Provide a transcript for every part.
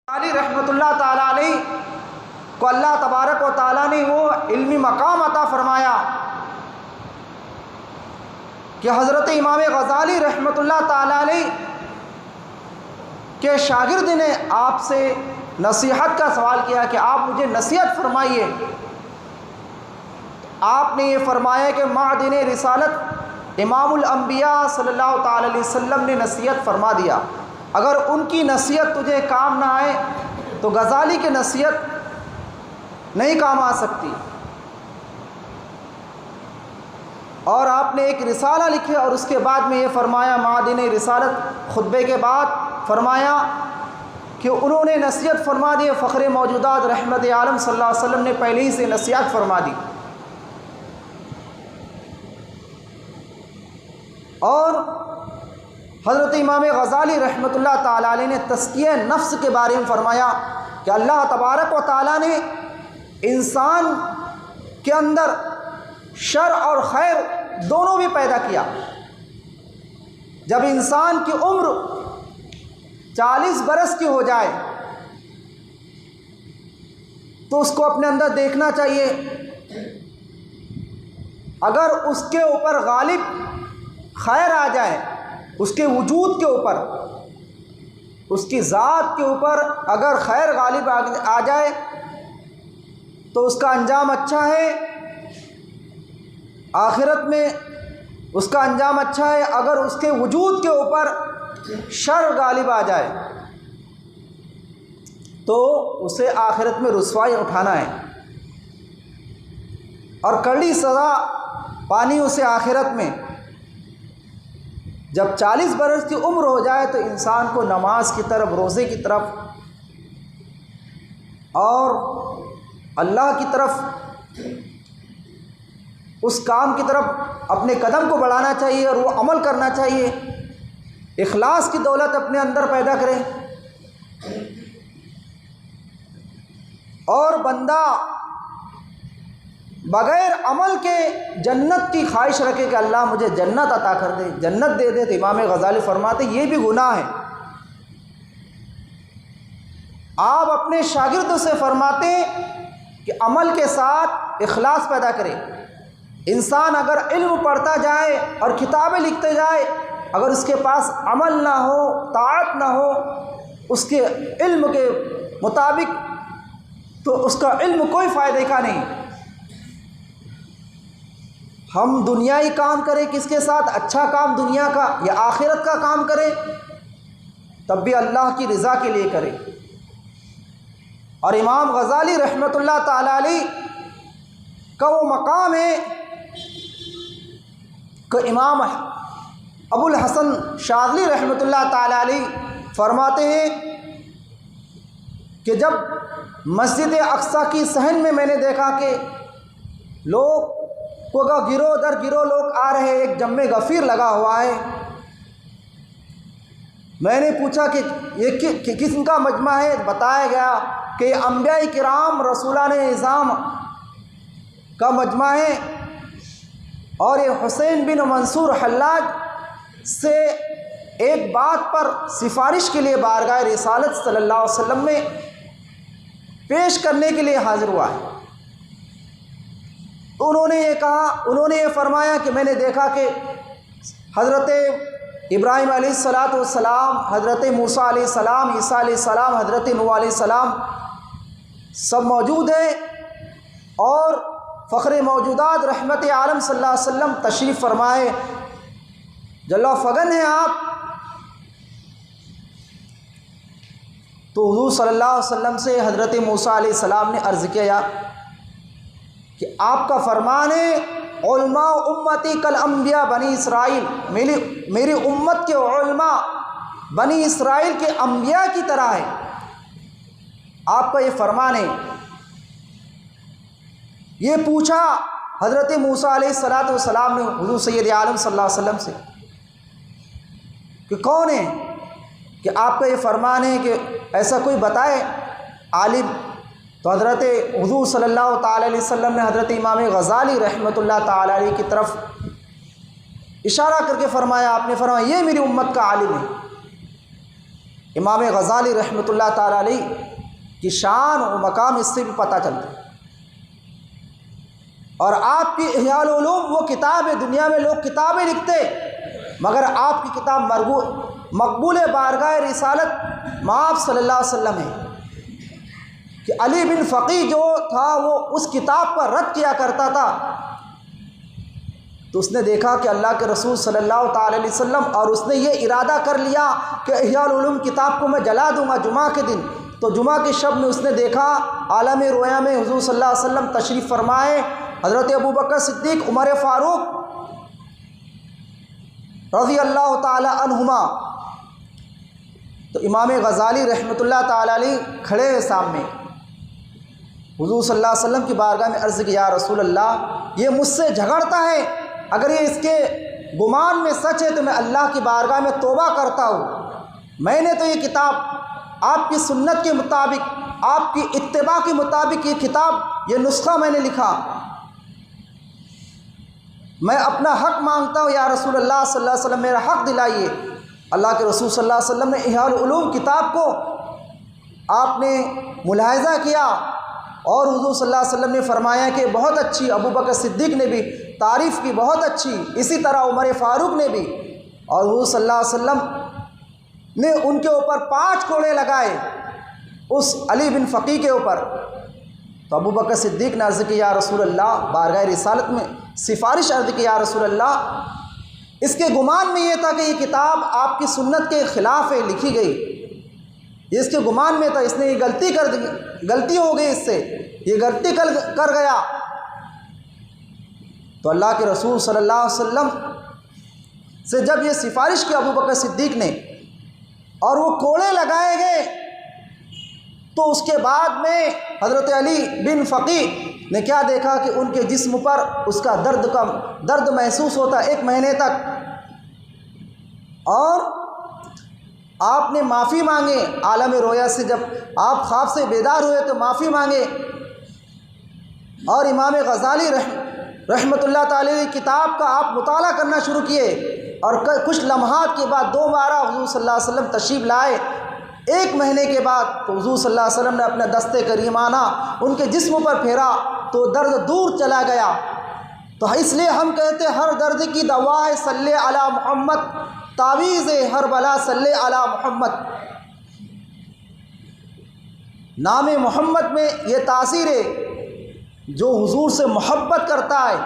علی رحمۃ اللہ تعالیٰ علیہ کو اللہ تبارک و تعالیٰ نے وہ علمی مقام عطا فرمایا کہ حضرت امام غزالی رحمۃ اللہ تعالیٰ علیہ کے شاگرد نے آپ سے نصیحت کا سوال کیا کہ آپ مجھے نصیحت فرمائیے۔ آپ نے یہ فرمایا کہ معدن رسالت امام الانبیاء صلی اللہ تعالی علیہ وسلم نے نصیحت فرما دیا، اگر ان کی نصیحت تجھے کام نہ آئے تو غزالی کی نصیحت نہیں کام آ سکتی۔ اور آپ نے ایک رسالہ لکھی اور اس کے بعد میں یہ فرمایا، معدن رسالت خطبے کے بعد فرمایا کہ انہوں نے نصیحت فرما دی، فخر موجودات رحمت عالم صلی اللہ علیہ وسلم نے پہلے ہی سے نصیحت فرما دی۔ اور حضرت امام غزالی رحمۃ اللہ تعالیٰ علیہ نے تزکیہ نفس کے بارے میں فرمایا کہ اللہ تبارک و تعالیٰ نے انسان کے اندر شر اور خیر دونوں بھی پیدا کیا۔ جب انسان کی عمر 40 برس کی ہو جائے تو اس کو اپنے اندر دیکھنا چاہیے، اگر اس کے اوپر غالب خیر آ جائے، اس کے وجود کے اوپر، اس کی ذات کے اوپر اگر خیر غالب آ جائے تو اس کا انجام اچھا ہے، آخرت میں اس کا انجام اچھا ہے۔ اگر اس کے وجود کے اوپر شر غالب آ جائے تو اسے آخرت میں رسوائی اٹھانا ہے اور کڑی سزا پانی اسے آخرت میں۔ جب 40 برس کی عمر ہو جائے تو انسان کو نماز کی طرف، روزے کی طرف اور اللہ کی طرف، اس کام کی طرف اپنے قدم کو بڑھانا چاہیے اور وہ عمل کرنا چاہیے، اخلاص کی دولت اپنے اندر پیدا کرے۔ اور بندہ بغیر عمل کے جنت کی خواہش رکھے کہ اللہ مجھے جنت عطا کر دے، جنت دے دے، تو امام غزالی فرماتے یہ بھی گناہ ہے۔ آپ اپنے شاگردوں سے فرماتے کہ عمل کے ساتھ اخلاص پیدا کرے۔ انسان اگر علم پڑھتا جائے اور کتابیں لکھتے جائے، اگر اس کے پاس عمل نہ ہو، طاعت نہ ہو اس کے علم کے مطابق، تو اس کا علم کوئی فائدے کا نہیں۔ ہم دنیائی کام کریں کس کے ساتھ، اچھا کام دنیا کا یا آخرت کا کام کریں، تب بھی اللہ کی رضا کے لیے کریں۔ اور امام غزالی رحمۃ اللہ تعالی علیہ کا وہ مقام ہے کہ امام ابو الحسن شاذلی رحمۃ اللہ تعالی علیہ فرماتے ہیں کہ جب مسجد اقصی کی صحن میں نے دیکھا کہ لوگ کو گروہ در گروہ لوگ آ رہے ہیں، ایک جمع غفیر لگا ہوا ہے، میں نے پوچھا کہ یہ کس کا مجمع ہے؟ بتایا گیا کہ یہ انبیاء کرام رسولان اعظام کا مجمع ہے، اور یہ حسین بن منصور حلاج سے ایک بات پر سفارش کے لیے بارگاہ رسالت صلی اللہ علیہ وسلم میں پیش کرنے کے لیے حاضر ہوا ہے۔ تو انہوں نے یہ کہا، انہوں نے یہ فرمایا کہ میں نے دیکھا کہ حضرت ابراہیم علیہ السلام، حضرت موسیٰ علیہ السلام، عیسیٰ علیہ السلام، حضرت نوح علیہ السلام سب موجود ہیں، اور فخر موجودات رحمت عالم صلی اللہ علیہ وسلم تشریف فرمائے، جلوہ فگن ہیں آپ۔ تو حضور صلی اللہ علیہ وسلم سے حضرت موسیٰ علیہ السلام نے عرض کیا کہ آپ کا فرمان ہے علماء امتی کل انبیاء بنی اسرائیل، میری امت کے علماء بنی اسرائیل کے انبیاء کی طرح ہے، آپ کا یہ فرمان ہے۔ یہ پوچھا حضرت موسیٰ علیہ السلام نے حضور سید عالم صلی اللہ علیہ وسلم سے کہ کون ہے کہ آپ کا یہ فرمان ہے کہ ایسا کوئی بتائے عالم؟ تو حضرت حضور صلی اللہ تعالی علیہ وسلم نے حضرت امام غزالی رحمۃ اللہ تعالی علیہ کی طرف اشارہ کر کے فرمایا، آپ نے فرمایا یہ میری امت کا عالم ہے۔ امام غزالی رحمۃ اللہ تعالیٰ علیہ کی شان و مقام اس سے بھی پتہ چلتا ہے۔ اور آپ کی احیاء العلوم وہ کتاب ہے، دنیا میں لوگ کتابیں لکھتے مگر آپ کی کتاب مقبول بارگاہ رسالت مآب صلی اللہ علیہ وسلم ہے کہ علی بن فقی جو تھا وہ اس کتاب پر رد کیا کرتا تھا، تو اس نے دیکھا کہ اللہ کے رسول صلی اللہ تعالی علیہ وسلم، اور اس نے یہ ارادہ کر لیا کہ احیاء العلوم کتاب کو میں جلا دوں گا جمعہ کے دن۔ تو جمعہ کے شب میں اس نے دیکھا عالم رویا میں حضور صلی اللہ علیہ وسلم تشریف فرمائے، حضرت ابوبکر صدیق، عمر فاروق رضی اللہ تعالی عنہما۔ تو امام غزالی رحمۃ اللہ تعالی علیہ کھڑے ہیں سامنے، حضور صلی اللہ علیہ وسلم کی بارگاہ میں عرض کیا، یا رسول اللہ یہ مجھ سے جھگڑتا ہے، اگر یہ اس کے گمان میں سچ ہے تو میں اللہ کی بارگاہ میں توبہ کرتا ہوں۔ میں نے تو یہ کتاب آپ کی سنت کے مطابق، آپ کی اتباع کے مطابق یہ کتاب، یہ نسخہ میں نے لکھا، میں اپنا حق مانگتا ہوں یا رسول اللہ صلی اللہ علیہ وسلم میرا حق دلائیے۔ اللہ کے رسول صلی اللہ علیہ وسلم نے احیاء العلوم کتاب کو آپ نے ملاحظہ کیا، اور حضور صلی اللہ علیہ وسلم نے فرمایا کہ بہت اچھی، ابوبکر صدیق نے بھی تعریف کی بہت اچھی، اسی طرح عمر فاروق نے بھی، اور حضور صلی اللہ علیہ وسلم نے ان کے اوپر 5 کوڑے لگائے اس علی بن فقی کے اوپر۔ تو ابوبکر صدیق نے عرض کی، یا رسول اللہ، بارگاہ رسالت میں سفارش عرض کی، یا رسول اللہ اس کے گمان میں یہ تھا کہ یہ کتاب آپ کی سنت کے خلاف ہے لکھی گئی، یہ اس کے گمان میں تھا، اس نے یہ غلطی کر دی، غلطی ہو گئی، اس سے یہ غلطی کر گیا۔ تو اللہ کے رسول صلی اللہ علیہ وسلم سے جب یہ سفارش کی ابوبکر صدیق نے اور وہ کوڑے لگائے گئے، تو اس کے بعد میں حضرت علی بن فقی نے کیا دیکھا کہ ان کے جسم پر اس کا درد محسوس ہوتا 1 مہینے تک، اور آپ نے معافی مانگے عالم رویا سے، جب آپ خواب سے بیدار ہوئے تو معافی مانگے، اور امام غزالی رحمۃ اللہ تعالی کی کتاب کا آپ مطالعہ کرنا شروع کیے، اور کچھ لمحات کے بعد دوبارہ حضور صلی اللہ علیہ وسلم تشریف لائے 1 مہینے کے بعد، تو حضور صلی اللہ علیہ وسلم نے اپنا دست کریمانہ ان کے جسم پر پھیرا تو درد دور چلا گیا۔ تو اس لیے ہم کہتے ہیں ہر درد کی دوا ہے صلی علی محمد، تعویذ ہے ہر بلا صلی علی محمد۔ نام محمد میں یہ تاثیر ہے، جو حضور سے محبت کرتا ہے،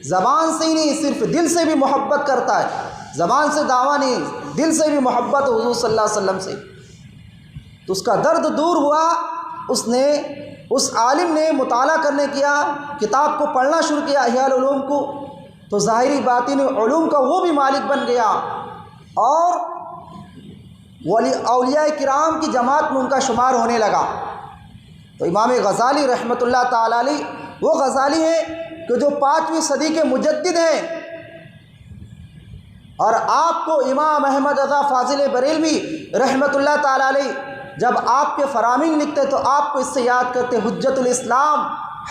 زبان سے ہی نہیں صرف دل سے بھی محبت کرتا ہے، زبان سے دعویٰ نہیں، دل سے بھی محبت حضور صلی اللہ علیہ وسلم سے، تو اس کا درد دور ہوا۔ اس عالم نے مطالعہ کرنے کیا، کتاب کو پڑھنا شروع کیا احیاء العلوم کو، تو ظاہری باطنی علوم کا وہ بھی مالک بن گیا، اور اولیاء کرام کی جماعت میں ان کا شمار ہونے لگا۔ تو امام غزالی رحمۃ اللہ تعالی علیہ وہ غزالی ہیں کہ جو 5ویں صدی کے مجدد ہیں، اور آپ کو امام احمد رضا فاضل بریلوی رحمۃ اللہ تعالی علیہ جب آپ کے فرامین لکھتے تو آپ کو اس سے یاد کرتے، حجت الاسلام،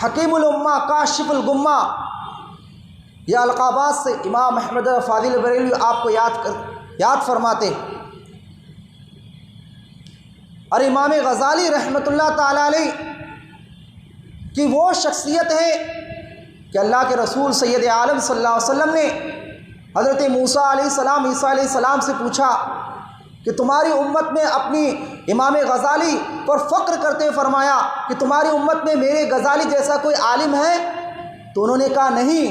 حکیم الامہ، کاشف الغمہ، یہ القابات سے امام احمد رضا فاضل بریلوی آپ کو یاد فرماتے۔ اور امام غزالی رحمۃ اللہ تعالی علیہ کی وہ شخصیت ہے کہ اللہ کے رسول سید عالم صلی اللہ علیہ وسلم نے حضرت موسیٰ علیہ السلام، عیسیٰ علیہ السلام سے پوچھا کہ تمہاری امت میں اپنی امام غزالی پر فخر کرتے فرمایا کہ تمہاری امت میں میرے غزالی جیسا کوئی عالم ہے؟ تو انہوں نے کہا نہیں،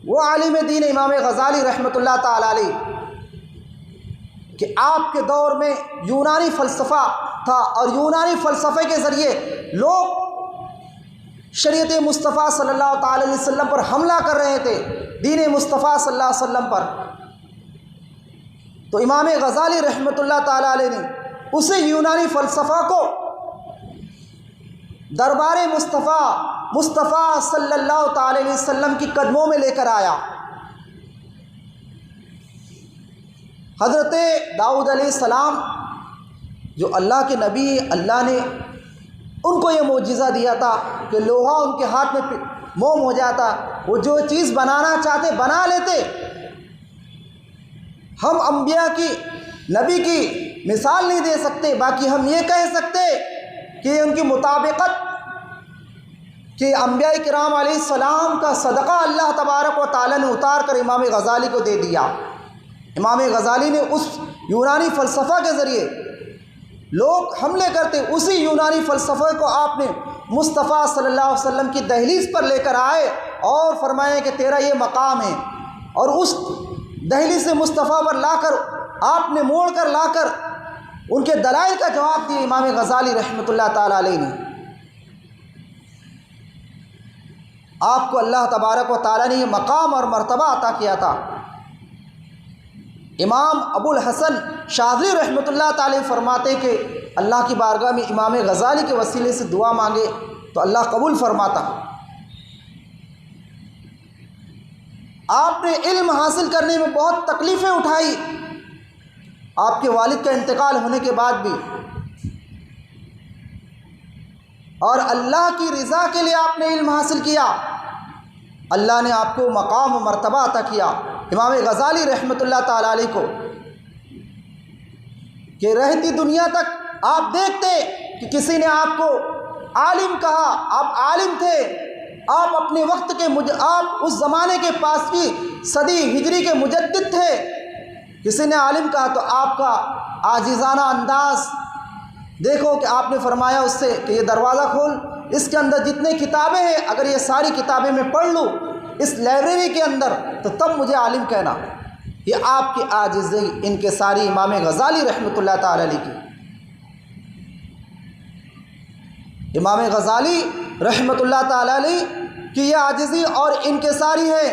وہ عالم دین امام غزالی رحمۃ اللہ تعالی علیہ کہ آپ کے دور میں یونانی فلسفہ تھا، اور یونانی فلسفے کے ذریعے لوگ شریعت مصطفیٰ صلی اللہ تعالی علیہ وسلم پر حملہ کر رہے تھے، دین مصطفیٰ صلی اللہ علیہ وسلم پر۔ تو امام غزالی رحمۃ اللہ تعالی علیہ نے اسی یونانی فلسفہ کو دربار مصطفیٰ صلی اللہ تعالی علیہ وسلم کی قدموں میں لے کر آیا۔ حضرت داؤد علیہ السلام جو اللہ کے نبی، اللہ نے ان کو یہ معجزہ دیا تھا کہ لوہا ان کے ہاتھ میں موم ہو جاتا، وہ جو چیز بنانا چاہتے بنا لیتے۔ ہم انبیاء کی، نبی کی مثال نہیں دے سکتے، باقی ہم یہ کہہ سکتے کہ ان کی مطابقت کہ انبیاء کرام علیہ السلام کا صدقہ اللہ تبارک و تعالیٰ نے اتار کر امام غزالی کو دے دیا۔ امام غزالی نے اس یونانی فلسفہ کے ذریعے لوگ حملے کرتے، اسی یونانی فلسفے کو آپ نے مصطفیٰ صلی اللہ علیہ وسلم کی دہلیز پر لے کر آئے اور فرمائے کہ تیرا یہ مقام ہے، اور اس دہلیز سے مصطفیٰ پر لا کر آپ نے موڑ کر لا کر ان کے دلائل کا جواب دیا امام غزالی رحمۃ اللہ تعالیٰ علیہ نے۔ آپ کو اللہ تبارک و تعالیٰ نے یہ مقام اور مرتبہ عطا کیا تھا۔ امام ابو الحسن شاذلی رحمۃ اللہ تعالیٰ فرماتے کہ اللہ کی بارگاہ میں امام غزالی کے وسیلے سے دعا مانگے تو اللہ قبول فرماتا۔ آپ نے علم حاصل کرنے میں بہت تکلیفیں اٹھائی، آپ کے والد کا انتقال ہونے کے بعد بھی، اور اللہ کی رضا کے لیے آپ نے علم حاصل کیا، اللہ نے آپ کو مقام و مرتبہ عطا کیا۔ امام غزالی رحمۃ اللہ تعالیٰ علیہ کو کہ رہتی دنیا تک آپ دیکھتے کہ کسی نے آپ کو عالم کہا، آپ عالم تھے، آپ اپنے وقت کے آپ اس زمانے کے 5ویں صدی ہجری کے مجدد تھے، کسی نے عالم کہا تو آپ کا عاجزانہ انداز دیکھو کہ آپ نے فرمایا اس سے کہ یہ دروازہ کھول، اس کے اندر جتنے کتابیں ہیں اگر یہ ساری کتابیں میں پڑھ لوں اس لائبریری کے اندر تو تب مجھے عالم کہنا۔ یہ آپ کی عاجزی ان کے ساری امام غزالی رحمۃ اللہ تعالیٰ علیہ کی۔ امام غزالی رحمۃ اللہ تعالیٰ علیہ کی یہ عاجزی اور انکساری ہے